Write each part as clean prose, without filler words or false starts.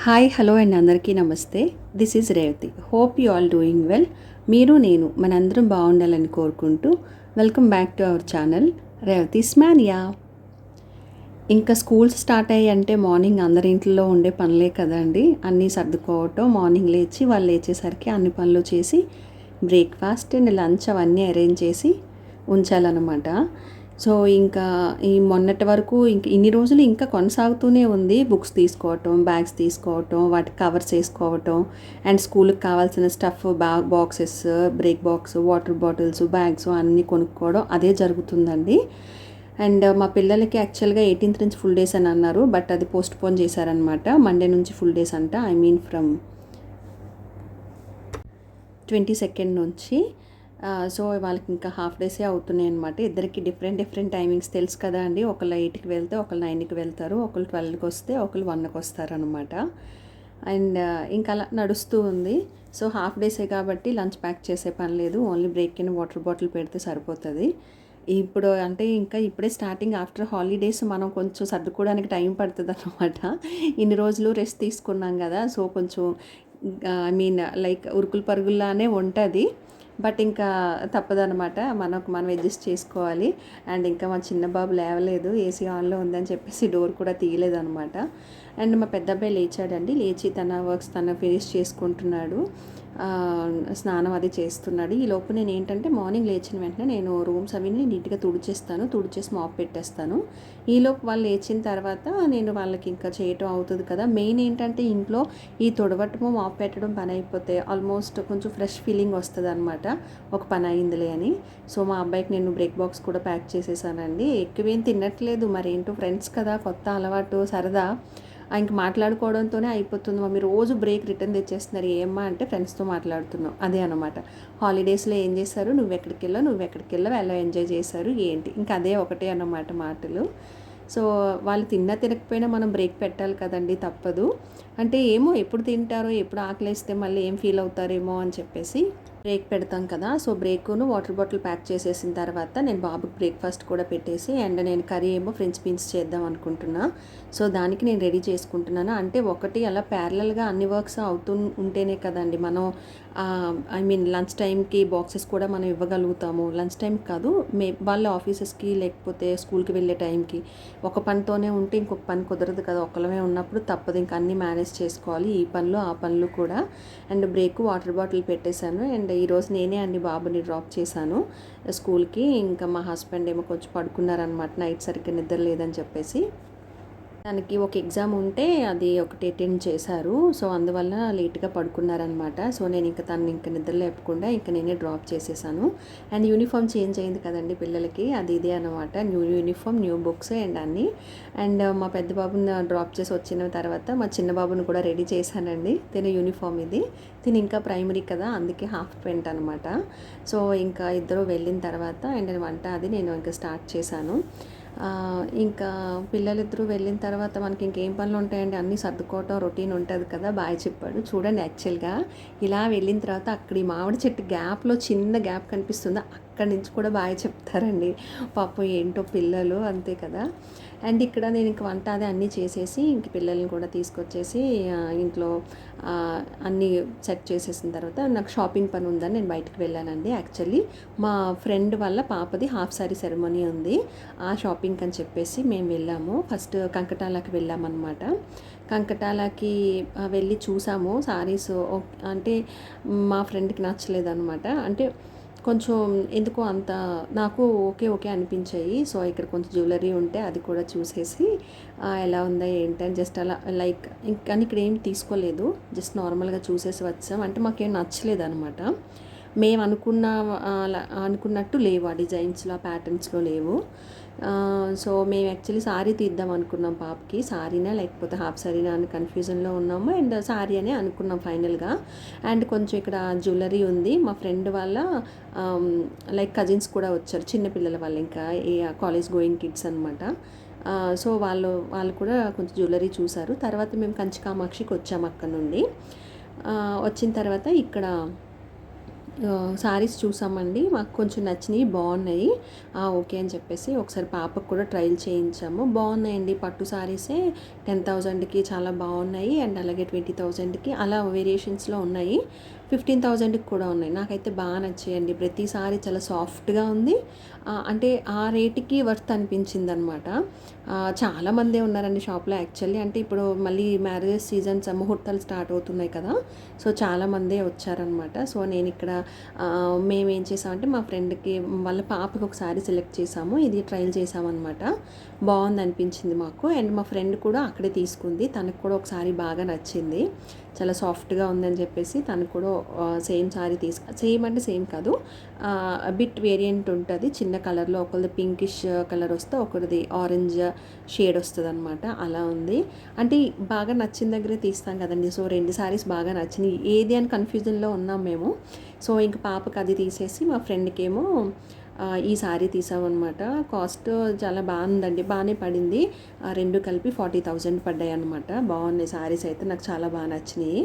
Hi hello and అందరికీ నమస్తే. This is Revathi. Hope you all doing well. మీరు నేను మనందరం బాగుండాలని కోరుకుంటూ welcome back to our channel Revathi's mania. ఇంకా స్కూల్స్ స్టార్ట్ అయ్యి అంటే మార్నింగ్ అందరి ఇంట్లో ఉండే పనులే కదండి. అన్నీ సర్దుకోవటం, మార్నింగ్ లేచి వాళ్ళు లేచేసరికి అన్ని పనులు చేసి బ్రేక్ఫాస్ట్ అండ్ లంచ్ అవన్నీ అరేంజ్ చేసి ఉంచాలన్నమాట. సో ఇంకా ఈ మొన్నటి వరకు ఇంక ఇన్ని రోజులు ఇంకా కొనసాగుతూనే ఉంది. బుక్స్ తీసుకోవటం, బ్యాగ్స్ తీసుకోవటం, వాటికి కవర్స్ వేసుకోవటం అండ్ స్కూల్కి కావాల్సిన stuff boxes, break box, water bottles, bags అన్నీ కొనుక్కోవడం అదే జరుగుతుందండి. అండ్ మా పిల్లలకి యాక్చువల్గా 18th నుంచి ఫుల్ డేస్ అని అన్నారు, బట్ అది పోస్ట్ పోన్ చేశారనమాట. మండే నుంచి ఫుల్ డేస్ అంట, ఐ మీన్ ఫ్రమ్ 22nd నుంచి. సో వాళ్ళకి ఇంకా హాఫ్ డేసే అవుతున్నాయి అనమాట. ఇద్దరికి డిఫరెంట్ టైమింగ్స్ తెలుసు కదా అండి. ఒకళ్ళు 8కి వెళ్తే, ఒకళ్ళు 9కి వెళ్తారు, ఒకళ్ళు 12కి వస్తే, ఒకళ్ళు 1కి వస్తారనమాట. అండ్ ఇంకా అలా నడుస్తూ ఉంది. సో హాఫ్ డేసే కాబట్టి లంచ్ ప్యాక్ చేసే పని లేదు, only break and water bottle పెడితే సరిపోతుంది. ఇప్పుడు అంటే ఇంకా ఇప్పుడే స్టార్టింగ్ ఆఫ్టర్ హాలిడేస్ మనం కొంచెం సర్దుకోవడానికి టైం పడుతుంది అనమాట. ఇన్ని రోజులు రెస్ట్ తీసుకున్నాం కదా, సో కొంచెం ఐ మీన్ లైక్ ఉరుకులు పరుగుల్లానే ఉంటుంది. బట్ ఇంకా తప్పదనమాట, మనకు మనం అడ్జస్ట్ చేసుకోవాలి. అండ్ ఇంకా మా చిన్న బాబు లేవలేదు, ఏసీ ఆన్లో ఉందని చెప్పేసి డోర్ కూడా తీయలేదనమాట. అండ్ మా పెద్ద అబ్బాయి లేచాడండి, లేచి తన వర్క్స్ తను ఫినిష్ చేసుకుంటున్నాడు, స్నానం అది చేస్తున్నాడు. ఈ లోపు నేను ఏంటంటే మార్నింగ్ లేచిన వెంటనే నేను రూమ్స్ అవి నీట్గా తుడిచేసి మాప్ పెట్టేస్తాను. ఈలోపు వాళ్ళు లేచిన తర్వాత నేను వాళ్ళకి ఇంకా చేయటం అవుతుంది కదా. మెయిన్ ఏంటంటే ఇంట్లో ఈ తుడవటము మాప్ పెట్టడం పని అయిపోతే ఆల్మోస్ట్ కొంచెం ఫ్రెష్ ఫీలింగ్ వస్తుంది అనమాట, ఒక పని అయిందిలే అని. సో మా అబ్బాయికి నేను బ్రేక్ బాక్స్ కూడా ప్యాక్ చేసేసానండి. ఎక్కువేం తినట్లేదు, మరి ఏంటో ఫ్రెండ్స్ కదా, కొత్త అలవాటు సరదా, ఇంక మాట్లాడుకోవడంతోనే అయిపోతుంది. మమ్మీ రోజు బ్రేక్ రిటర్న్ తెచ్చేస్తున్నారు, ఏమ్మా అంటే ఫ్రెండ్స్తో మాట్లాడుతున్నాం, అదే అనమాట. హాలిడేస్లో ఏం చేశారు, నువ్వు ఎక్కడికి వెళ్ళావు, ఎలా ఎంజాయ్ చేశారు ఏంటి, ఇంకా అదే ఒకటే అన్నమాట మాటలు. సో వాళ్ళు తిన్నా తినకపోయినా మనం బ్రేక్ పెట్టాలి కదండి, తప్పదు. అంటే ఏమో ఎప్పుడు తింటారో, ఎప్పుడు ఆకలిస్తే మళ్ళీ ఏం ఫీల్ అవుతారేమో అని చెప్పేసి బ్రేక్ పెడతాం కదా. సో బ్రేకును వాటర్ బాటిల్ ప్యాక్ చేసేసిన తర్వాత నేను బాబుకి బ్రేక్ఫాస్ట్ కూడా పెట్టేసి, అండ్ నేను కర్రీ ఏమో ఫ్రెంచ్ బీన్స్ చేద్దాం అనుకుంటున్నా. సో దానికి నేను రెడీ చేసుకుంటున్నాను. అంటే ఒకటి అలా ప్యారలల్గా అన్ని వర్క్స్ అవుతూ ఉంటేనే కదండి మనం ఐ మీన్ లంచ్ టైంకి బాక్సెస్ కూడా మనం ఇవ్వగలుగుతాము. లంచ్ టైం కాదు, వాళ్ళ ఆఫీసెస్కి లేకపోతే స్కూల్కి వెళ్ళే టైంకి ఒక పనితోనే ఉంటే ఇంకొక పని కుదరదు కదా. ఒకళ్ళమే ఉన్నప్పుడు తప్పదు, ఇంకా అన్నీ మేనేజ్ చేసుకోవాలి, ఈ పనులు ఆ పనులు కూడా. అండ్ బ్రేక్ వాటర్ బాటిల్ పెట్టేశాను. అండ్ ఈరోజు నేనే అండి బాబుని డ్రాప్ చేశాను స్కూల్కి. ఇంకా మా హస్బెండ్ ఏమో కొంచెం పడుకున్నారనమాట, నైట్ సరిగ్గా నిద్ర లేదని చెప్పేసి. తనకి ఒక ఎగ్జామ్ ఉంటే అది ఒకటి అటెండ్ చేశారు, సో అందువల్ల లేట్గా పడుకున్నారనమాట. సో నేను ఇంకా తను ఇంకా నిద్ర లేపకుండా ఇంకా నేనే డ్రాప్ చేసేసాను. అండ్ యూనిఫామ్ చేంజ్ అయింది కదండి పిల్లలకి, అది ఇదే అనమాట, new uniform, new books and అన్నీ. అండ్ మా పెద్ద బాబుని డ్రాప్ చేసి వచ్చిన తర్వాత మా చిన్న బాబుని కూడా రెడీ చేశానండి. తిన యూనిఫామ్ ఇది, తిని ఇంకా ప్రైమరీ కదా, అందుకే హాఫ్ పెంట్ అనమాట. సో ఇంకా ఇద్దరు వెళ్ళిన తర్వాత అండ్ వంట అది నేను ఇంకా స్టార్ట్ చేశాను. ఇంకా పిల్లలిద్దరూ వెళ్ళిన తర్వాత మనకి ఇంకేం పనులు ఉంటాయండి, అన్నీ సర్దుకోవటం రొటీన్ ఉంటుంది కదా. బాయ్ చెప్పాడు చూడండి. యాక్చువల్గా ఇలా వెళ్ళిన తర్వాత అక్కడ ఈ మామిడి చెట్టు గ్యాప్లో చిన్న గ్యాప్ కనిపిస్తుంది, అక్కడి నుంచి కూడా బాయ్ చెప్తారండి. పాపం ఏంటో పిల్లలు అంతే కదా. అండ్ ఇక్కడ నేను ఇంక వంట అదే అన్నీ చేసేసి ఇంక పిల్లల్ని కూడా తీసుకొచ్చేసి ఇంట్లో అన్నీ సెట్ చేసేసిన తర్వాత నాకు షాపింగ్ పని ఉందని నేను బయటకు వెళ్ళానండి. యాక్చువల్లీ మా ఫ్రెండ్ వాళ్ళ పాపది హాఫ్ సారీ సెరమనీ ఉంది, ఆ షాపింగ్ అని చెప్పేసి మేము వెళ్ళాము. ఫస్ట్ కంకటాలకి వెళ్ళామన్నమాట. కంకటాలకి వెళ్ళి చూసాము సారీస్. అంటే మా ఫ్రెండ్కి నచ్చలేదన్నమాట, అంటే కొంచెం ఎందుకో అంత నాకు ఓకే అనిపించాయి. సో ఇక్కడ కొంచెం జ్యువెలరీ ఉంటే అది కూడా చూసేసి ఎలా ఉందా ఏంటని జస్ట్ అలా లైక్ కానీ ఇక్కడ ఏం తీసుకోలేదు, జస్ట్ నార్మల్గా చూసేసి వచ్చాం. అంటే మాకేం నచ్చలేదు అనమాట, మేము అనుకున్నట్టు లేవు, ఆ డిజైన్స్లో ప్యాటర్న్స్లో లేవు. సో మేము యాక్చువల్లీ సారీ తీద్దాం అనుకున్నాం పాపకి, సారీనా లేకపోతే హాఫ్ సారీనా అని కన్ఫ్యూజన్లో ఉన్నాము. అండ్ సారీ అనే అనుకున్నాం ఫైనల్గా. అండ్ కొంచెం ఇక్కడ జ్యువెలరీ ఉంది, మా ఫ్రెండ్ వాళ్ళ లైక్ కజిన్స్ కూడా వచ్చారు, చిన్నపిల్లల వాళ్ళు, ఇంకా ఈ కాలేజ్ గోయింగ్ కిడ్స్ అనమాట. సో వాళ్ళు కూడా కొంచెం జ్యువెలరీ చూసారు. తర్వాత మేము కంచి కామాక్షికి వచ్చాము అక్కడ నుండి. వచ్చిన తర్వాత ఇక్కడ శారీస్ చూసామండి. మాకు కొంచెం నచ్చినియి, బాగున్నాయి. ఓకే అని చెప్పేసి ఒకసారి పాపకు కూడా ట్రైల్ చేయించాము. బాగున్నాయండి. పట్టు శారీసే 10,000కి చాలా బాగున్నాయి. అండ్ అలాగే 20,000కి అలా వేరియేషన్స్లో ఉన్నాయి. 15,000కి కూడా ఉన్నాయి. నాకైతే బాగా నచ్చాయండి. ప్రతి సారీ చాలా సాఫ్ట్గా ఉంది. అంటే ఆ రేటుకి వర్త్ అనిపించింది అనమాట. చాలామందే ఉన్నారండి షాప్లో యాక్చువల్లీ. అంటే ఇప్పుడు మళ్ళీ మ్యారేజెస్ సీజన్స్, ముహూర్తాలు స్టార్ట్ అవుతున్నాయి కదా, సో చాలామందే వచ్చారనమాట. సో నేను ఇక్కడ మేమేం చేసామంటే మా ఫ్రెండ్కి వాళ్ళ పాపకి ఒక శారీ సెలెక్ట్ చేసాము. ఇది ట్రైల్ చేసామన్నమాట. బాగుంది అనిపించింది మాకు. అండ్ మా ఫ్రెండ్ కూడా అక్కడే తీసుకుంది. తనకు కూడా ఒక శారీ బాగా నచ్చింది. చాలా సాఫ్ట్గా ఉందని చెప్పేసి తను కూడా సేమ్ శారీ సేమ్ అంటే సేమ్ కాదు, బిట్ వేరియంట్ ఉంటుంది. చిన్న కలర్లో ఒకరిది పింకిష్ కలర్ వస్తే ఒకరిది ఆరెంజ్ షేడ్ వస్తుంది అనమాట. అలా ఉంది. అంటే బాగా నచ్చిన దగ్గరే తీస్తాం కదండి. సో 2 శారీస్ బాగా నచ్చినాయి. ఏది అని కన్ఫ్యూజన్లో ఉన్నాం మేము. సో ఇంక పాపకి అది తీసేసి మా ఫ్రెండ్కి ఏమో ఈ శారీ తీసామన్నమాట. కాస్ట్ చాలా బాగుందండి, బాగానే పడింది. రెండు కలిపి 40,000 పడ్డాయి అనమాట. బాగున్నాయి శారీస్ అయితే, నాకు చాలా బాగా నచ్చినాయి.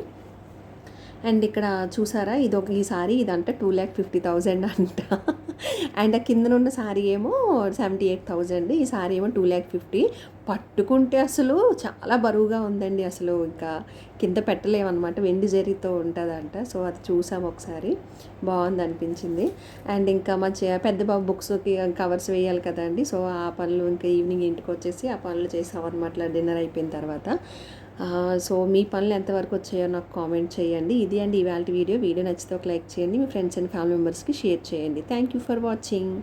అండ్ ఇక్కడ చూసారా, ఈ సారీ ఇదంట 2,50,000 అంట. అండ్ ఆ కిందనున్న సారీ ఏమో 78,000. ఈ సారీ ఏమో 2,50,000. పట్టుకుంటే అసలు చాలా బరువుగా ఉందండి. అసలు ఇంకా కింద పెట్టలేమన్నమాట. వెండి జరీతో ఉంటుందంట. సో అది చూసాము ఒకసారి, బాగుంది అనిపించింది. అండ్ ఇంకా మా పెద్ద బాబు బుక్స్కి కవర్స్ వేయాలి కదండి. సో ఆ పనులు ఇంకా ఈవినింగ్ ఇంటికి వచ్చేసి ఆ పనులు చేసామన్నమాట డిన్నర్ అయిపోయిన తర్వాత. సో మీ పనులు ఎంతవరకు వచ్చాయో నాకు కామెంట్ చేయండి. ఇది అండి ఇవాళ వీడియో. వీడియో నచ్చితే ఒక లైక్ చేయండి. మీ ఫ్రెండ్స్ అండ్ ఫ్యామిలీ మెంబర్స్కి షేర్ చేయండి. Thank you for watching.